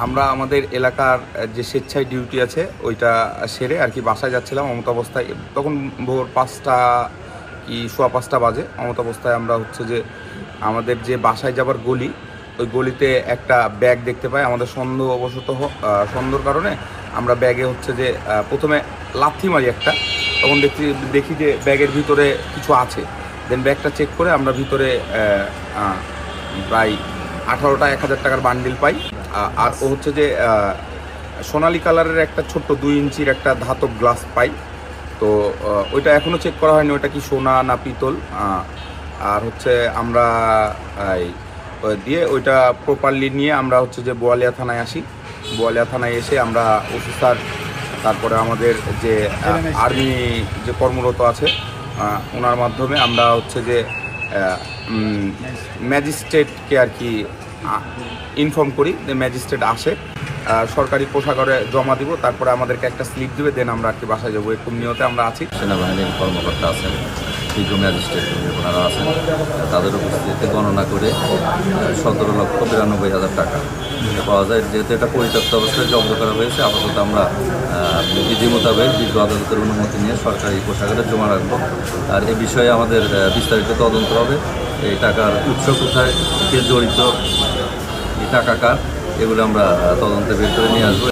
আমরা আমাদের এলাকার যে স্বেচ্ছায় ডিউটি আছে ওইটা সেরে আর কি বাসায় যাচ্ছিলাম অমত অবস্থায়। তখন ভোর 5টা কি সোয়া 5টা বাজে। অমত অবস্থায় আমরা হচ্ছে যে আমাদের যে বাসায় যাবার গলি, ওই গলিতে একটা ব্যাগ দেখতে পাই। আমাদের সন্দেহর কারণে আমরা ব্যাগে হচ্ছে যে প্রথমে লাথি মারি একটা। তখন দেখি যে ব্যাগের ভিতরে কিছু আছে। দেন ব্যাগটা চেক করে আমরা ভিতরে প্রায় 18টা 1000 টাকার বান্ডিল পাই। আর ও হচ্ছে যে সোনালী কালারের একটা ছোট্ট 2 ইঞ্চির একটা ধাতব গ্লাস পাই। তো ওইটা এখনও চেক করা হয়নি ওটা কি সোনা না পিতল। আর হচ্ছে আমরা দিয়ে ওইটা প্রপারলি নিয়ে আমরা হচ্ছে যে বোয়ালিয়া থানায় আসি। বোয়ালিয়া থানায় এসে আমরা ওসি স্যার, তারপরে আমাদের যে আর্মি যে কর্মরত আছে ওনার মাধ্যমে আমরা হচ্ছে যে ম্যাজিস্ট্রেটকে আর কি ইনফর্ম করি। যে ম্যাজিস্ট্রেট আসে, সরকারি কোষাগারে জমা দিব, তারপরে আমাদেরকে একটা স্লিপ দিবে, দেন আমরা আর কি বাসায় যাবো। এরকম নিয়তে আমরা আছি। সেনাবাহিনীর কর্মকর্তা আছেন, বিজ্ঞ ম্যাজিস্ট্রেট ওনারা আছেন, তাদের উপস্থিতিতে গণনা করে 17,92,000 টাকা পাওয়া যায়। যেহেতু এটা পরিত্যক্ত অবস্থায় জব্দ করা হয়েছে, আপাতত আমরা বিধি মোতাবেক বিজ্ঞ আদালতের অনুমতি নিয়ে সরকারি কোষাগারে জমা রাখবো। আর এ বিষয়ে আমাদের বিস্তারিত তদন্ত হবে। এই টাকার উৎস কোথায়, কে জড়িত, এই টাকা কার, এগুলো আমরা তদন্তে বের করে নিয়ে আসবো।